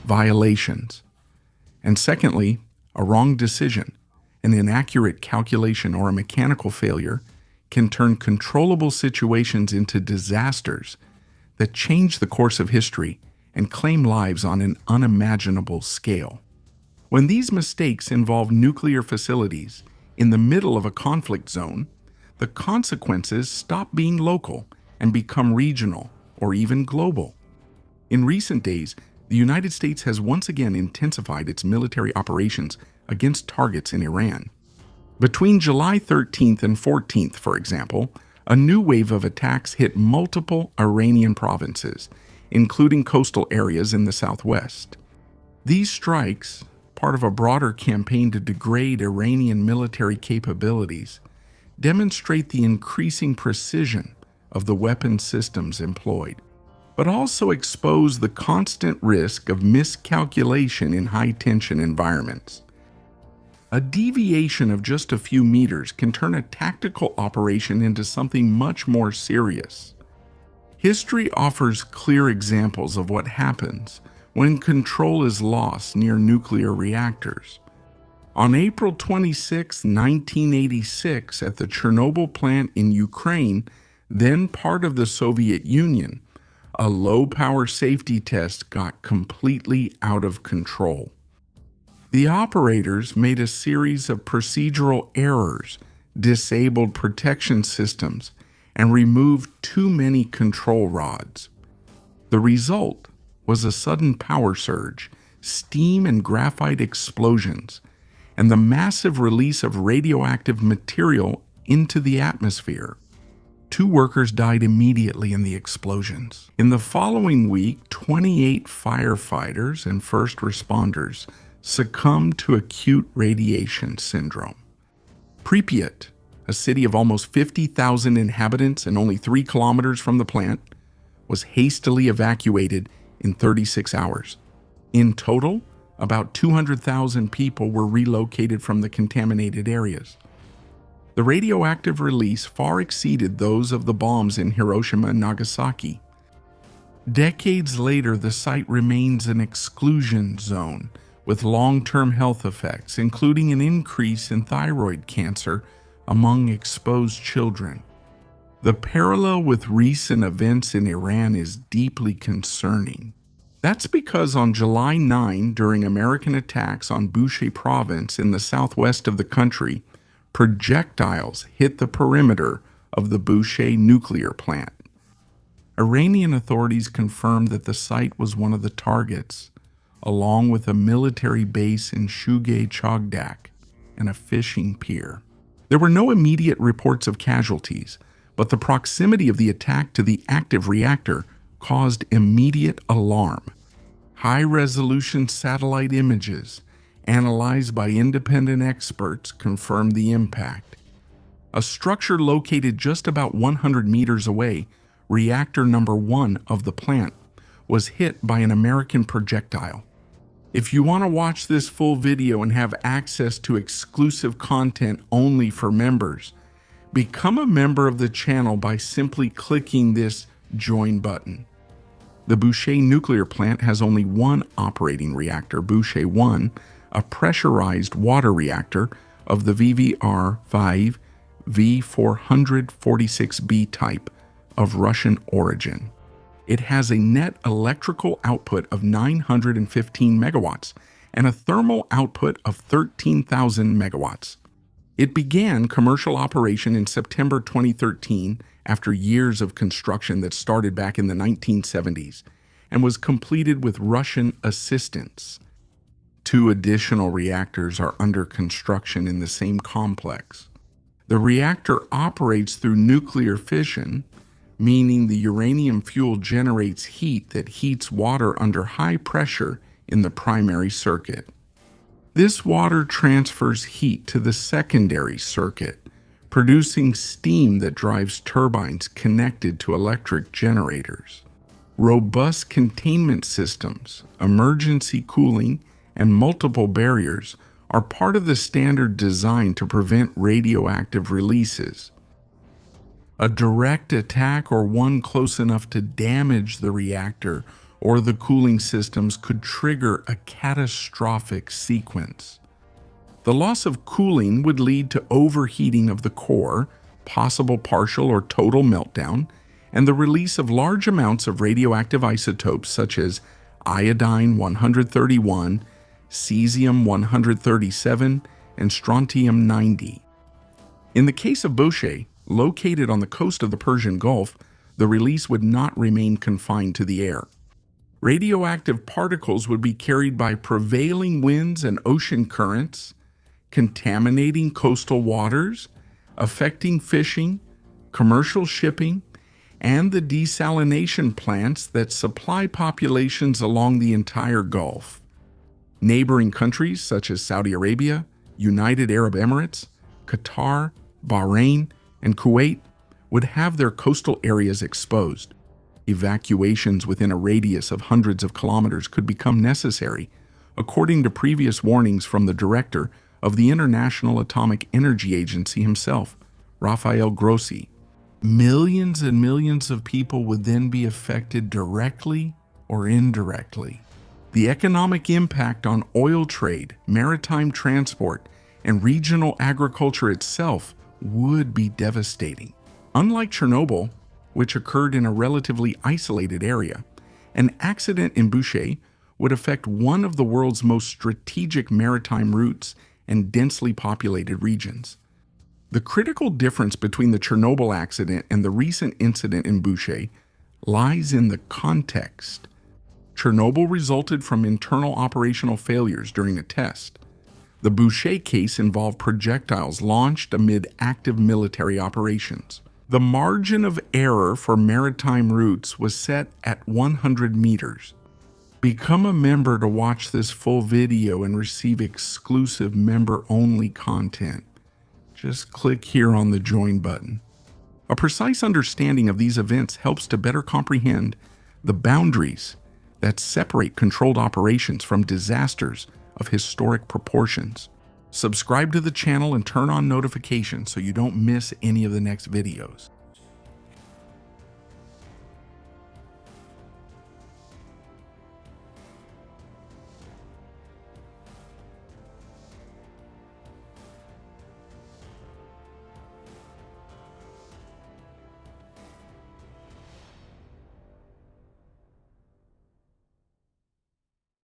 violations. And secondly, a wrong decision, an inaccurate calculation, or a mechanical failure can turn controllable situations into disasters that change the course of history and claim lives on an unimaginable scale. When these mistakes involve nuclear facilities in the middle of a conflict zone, the consequences stop being local and become regional or even global. In recent days, the United States has once again intensified its military operations against targets in Iran. Between July 13th and 14th, for example, a new wave of attacks hit multiple Iranian provinces, including coastal areas in the southwest. These strikes, part of a broader campaign to degrade Iranian military capabilities, demonstrate the increasing precision of the weapon systems employed, but also expose the constant risk of miscalculation in high-tension environments. A deviation of just a few meters can turn a tactical operation into something much more serious. History offers clear examples of what happens when control is lost near nuclear reactors. On April 26, 1986, at the Chernobyl plant in Ukraine, then part of the Soviet Union, a low-power safety test got completely out of control. The operators made a series of procedural errors, disabled protection systems, and removed too many control rods. The result was a sudden power surge, steam and graphite explosions, and the massive release of radioactive material into the atmosphere. 2 workers died immediately in the explosions. In the following week, 28 firefighters and first responders succumbed to acute radiation syndrome. Pripyat, a city of almost 50,000 inhabitants and only 3 kilometers from the plant, was hastily evacuated in 36 hours. In total, about 200,000 people were relocated from the contaminated areas. The radioactive release far exceeded those of the bombs in Hiroshima and Nagasaki. Decades later, the site remains an exclusion zone with long-term health effects, including an increase in thyroid cancer among exposed children. The parallel with recent events in Iran is deeply concerning. That's because on July 9, during American attacks on Boucher province in the southwest of the country, projectiles hit the perimeter of the Boucher nuclear plant. Iranian authorities confirmed that the site was one of the targets, along with a military base in Shugay Chogdak and a fishing pier. There were no immediate reports of casualties, but the proximity of the attack to the active reactor caused immediate alarm. High-resolution satellite images, analyzed by independent experts, confirmed the impact. A structure located just about 100 meters away, reactor number 1 of the plant, was hit by an American projectile. If you want to watch this full video and have access to exclusive content only for members, become a member of the channel by simply clicking this Join button. The Boucher nuclear plant has only one operating reactor, Boucher 1, a pressurized water reactor of the VVR-5 V446B type of Russian origin. It has a net electrical output of 915 megawatts and a thermal output of 13,000 megawatts. It began commercial operation in September 2013 after years of construction that started back in the 1970s and was completed with Russian assistance. 2 additional reactors are under construction in the same complex. The reactor operates through nuclear fission, meaning the uranium fuel generates heat that heats water under high pressure in the primary circuit. This water transfers heat to the secondary circuit, producing steam that drives turbines connected to electric generators. Robust containment systems, emergency cooling, and multiple barriers are part of the standard design to prevent radioactive releases. A direct attack or one close enough to damage the reactor or the cooling systems could trigger a catastrophic sequence. The loss of cooling would lead to overheating of the core, possible partial or total meltdown, and the release of large amounts of radioactive isotopes such as iodine-131, cesium-137, and strontium-90. In the case of Boucher, located on the coast of the Persian Gulf, the release would not remain confined to the air. Radioactive particles would be carried by prevailing winds and ocean currents, contaminating coastal waters, affecting fishing, commercial shipping, and the desalination plants that supply populations along the entire Gulf. Neighboring countries such as Saudi Arabia, United Arab Emirates, Qatar, Bahrain, and Kuwait would have their coastal areas exposed. Evacuations within a radius of hundreds of kilometers could become necessary, according to previous warnings from the director of the International Atomic Energy Agency himself, Rafael Grossi. Millions and millions of people would then be affected directly or indirectly. The economic impact on oil trade, maritime transport, and regional agriculture itself would be devastating. Unlike Chernobyl, which occurred in a relatively isolated area, an accident in Bushehr would affect one of the world's most strategic maritime routes and densely populated regions. The critical difference between the Chernobyl accident and the recent incident in Bushehr lies in the context. Chernobyl resulted from internal operational failures during a test. The Boucher case involved projectiles launched amid active military operations. The margin of error for maritime routes was set at 100 meters. Become a member to watch this full video and receive exclusive member-only content. Just click here on the Join button. A precise understanding of these events helps to better comprehend the boundaries that separate controlled operations from disasters of historic proportions. Subscribe to the channel and turn on notifications so you don't miss any of the next videos.